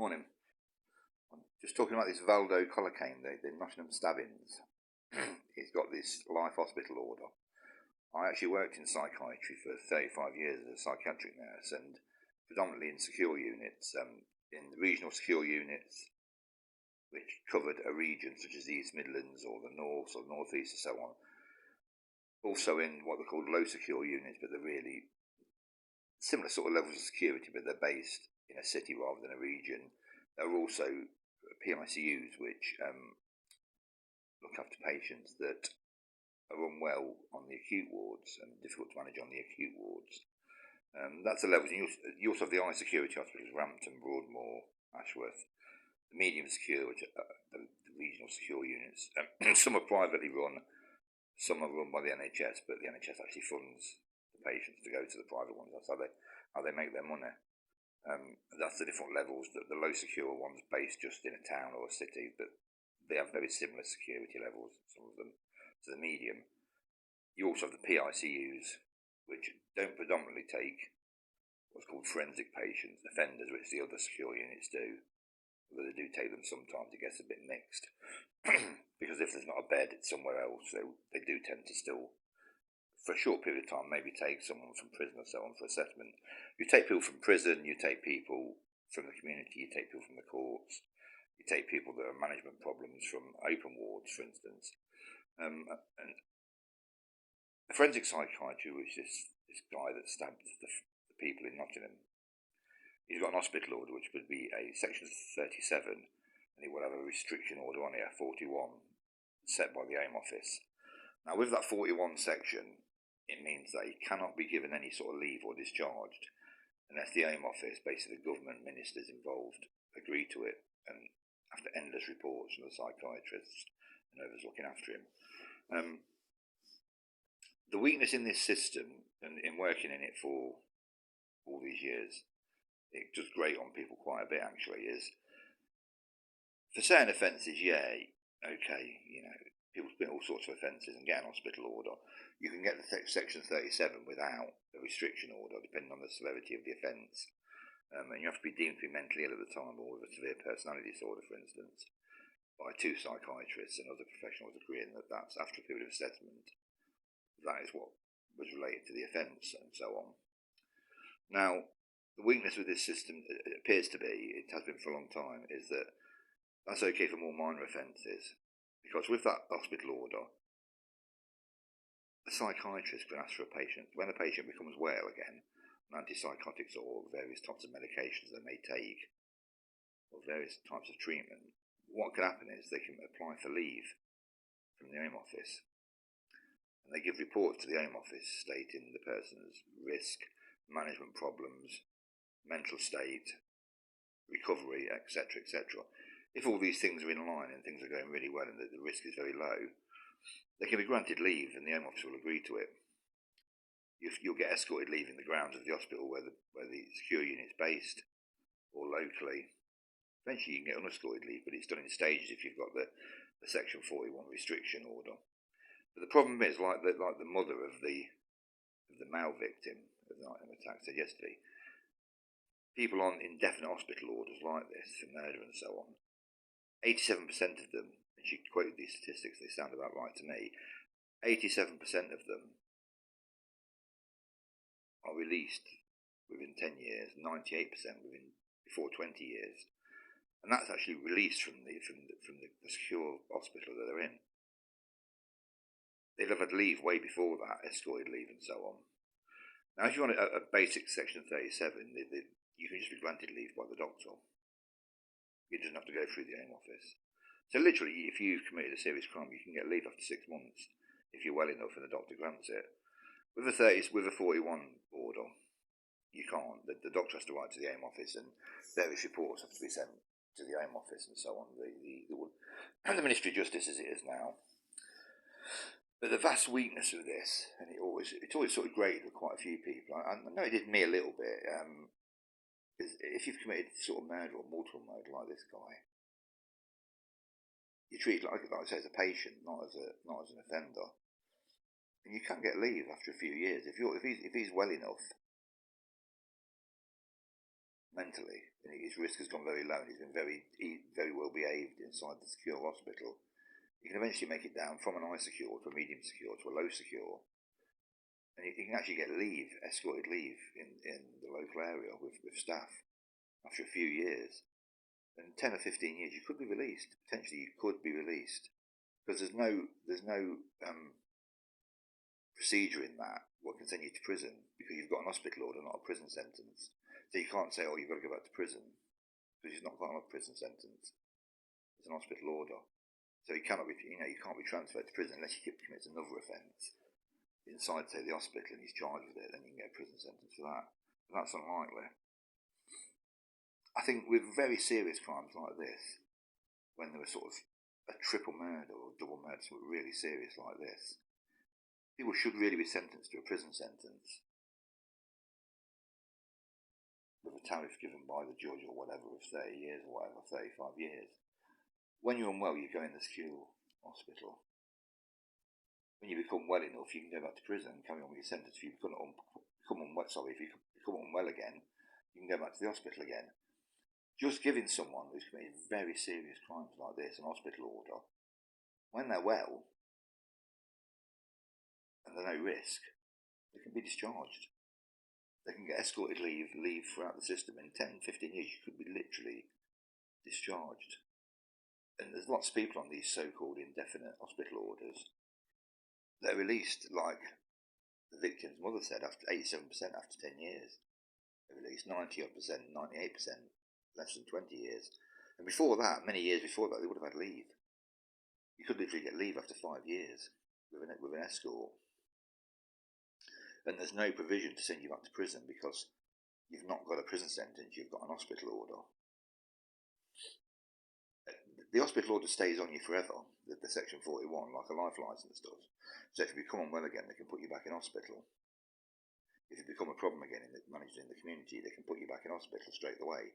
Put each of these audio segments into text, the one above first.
Morning. I'm just talking about this Valdo Collocaine, the Nottingham stabbings. He's got this life hospital order. I actually worked in psychiatry for 35 years as a psychiatric nurse, and predominantly in secure units, in the regional secure units, which covered a region such as the East Midlands or the North or North East and so on. Also in what they're called low secure units, but they're really similar sort of levels of security, but they're based in a city rather than a region. There are also PICUs which look after patients that are unwell on the acute wards and difficult to manage on the acute wards. That's the levels. You also have the high security hospitals, Rampton, Broadmoor, Ashworth. The medium secure, which are the regional secure units. Some are privately run, some are run by the NHS, but the NHS actually funds the patients to go to the private ones. That's how they make their money. That's the different levels. The low secure ones based just in a town or a city, but they have very similar security levels, some of them, to the medium. You also have the PICUs, which don't predominantly take what's called forensic patients, offenders, which the other secure units do. Although they do take them sometimes, it gets a bit mixed. Because if there's not a bed somewhere else, they do tend to still, for a short period of time, maybe take someone from prison or so on for assessment. You take people from prison, you take people from the community, you take people from the courts, you take people that have management problems from open wards, for instance. And a forensic psychiatry, which is this guy that stabbed the people in Nottingham, he's got an hospital order which would be a section 37, and he will have a restriction order on it, 41, set by the Home Office. Now with that 41 section, it means that he cannot be given any sort of leave or discharged unless the Home Office, basically the government ministers involved, agree to it, and after endless reports from the psychiatrists and others looking after him. The weakness in this system, and in working in it for all these years, it does grate on people quite a bit actually, is for certain offences, okay, people commit all sorts of offences and get an hospital order. You can get the section 37 without a restriction order, depending on the severity of the offence. And you have to be deemed to be mentally ill at the time, or with a severe personality disorder, for instance, by two psychiatrists and other professionals agreeing that that's after a period of assessment. That is what was related to the offence and so on. Now, the weakness with this system, it appears to be, it has been for a long time, is that that's okay for more minor offences, because with that hospital order, the psychiatrist can ask for a patient, when a patient becomes well again, antipsychotics or various types of medications they may take, or various types of treatment, what can happen is they can apply for leave from the Home Office, and they give reports to the Home Office stating the person's risk, management problems, mental state, recovery, etc., etc. If all these things are in line and things are going really well and the risk is very low, they can be granted leave and the Home Office will agree to it. You'll get escorted leave in the grounds of the hospital where the secure unit's based, or locally. Eventually you can get unescorted leave, but it's done in stages if you've got the section 41 restriction order. But the problem is, like the mother of the male victim of the Nottingham attack said yesterday, people on indefinite hospital orders like this for murder and so on, 87% of them, and she quoted these statistics, they sound about right to me, 87% of them are released within 10 years, 98% before 20 years, and that's actually released from the secure hospital that they're in. They'd have had leave way before that, escorted leave and so on. Now, if you want a basic section 37, you can just be granted leave by the doctor. You doesn't have to go through the Home Office. So literally, if you've committed a serious crime, you can get leave after 6 months if you're well enough and the doctor grants it. With a 41 order, you can't. The doctor has to write to the Home Office, and various reports have to be sent to the Home Office and so on. And the Ministry of Justice as it is now. But the vast weakness of this, and it's always sort of grated with quite a few people. I know it did me a little bit. Because if you've committed sort of murder or mortal murder like this guy, you treat like I say, as a patient, not as an offender. And you can get leave after a few years if he's well enough. mentally, and his risk has gone very low, and he's been very well behaved inside the secure hospital, you can eventually make it down from an high secure to a medium secure to a low secure, and you can actually get leave, escorted leave, in the local area with staff after a few years. In 10 or 15 years, you could be released. Potentially, you could be released because there's no procedure in that what can send you to prison, because you've got an hospital order, not a prison sentence. So you can't say, oh, you've got to go back to prison, because you've not got a prison sentence. It's an hospital order. So you cannot be, you can't be transferred to prison unless you commit another offence inside, say, the hospital, and he's charged with it. Then you can get a prison sentence for that. But that's unlikely. I think with very serious crimes like this, when there was sort of a triple murder or double murder, something really serious like this, people should really be sentenced to a prison sentence with a tariff given by the judge or whatever of 30 years or whatever, 35 years. When you're unwell, you go in the secure hospital. When you become well enough, you can go back to prison and carry on with your sentence. If you become unwell again, you can go back to the hospital again. Just giving someone who's committed very serious crimes like this an hospital order, when they're well and they're no risk, they can be discharged. They can get escorted leave throughout the system. In 10, 15 years, you could be literally discharged. And there's lots of people on these so-called indefinite hospital orders. They're released, like the victim's mother said, after 87% after 10 years. They're released 90-odd%, 98%, less than 20 years. And before that, many years before that, they would have had leave. You could literally get leave after 5 years with an escort. And there's no provision to send you back to prison because you've not got a prison sentence, you've got an hospital order. The hospital order stays on you forever, the Section 41, like a life licence does. So if you become unwell again, they can put you back in hospital. If you become a problem again managed in the community, they can put you back in hospital straight away,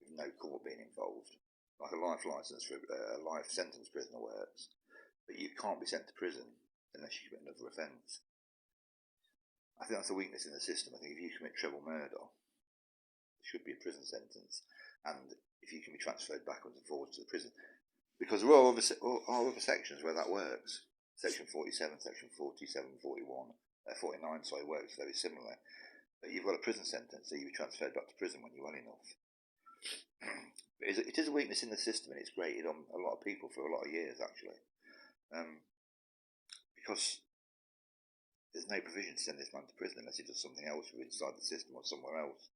with no court being involved. Like a life licence for a life sentence prisoner works. But you can't be sent to prison unless you commit another offence. I think that's a weakness in the system. I think if you commit treble murder, there should be a prison sentence. And if you can be transferred backwards and forwards to the prison, because there are other sections where that works. Section 47, Section 47, 41, 49, works very similar. But you've got a prison sentence, so you'll be transferred back to prison when you're well enough. But it is a weakness in the system, and it's grated on a lot of people for a lot of years, actually. Because there's no provision to send this man to prison unless he does something else inside the system or somewhere else.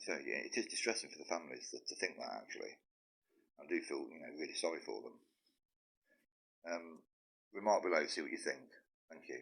So yeah, it is distressing for the families to think that, actually. I do feel, really sorry for them. Remark below, see what you think. Thank you.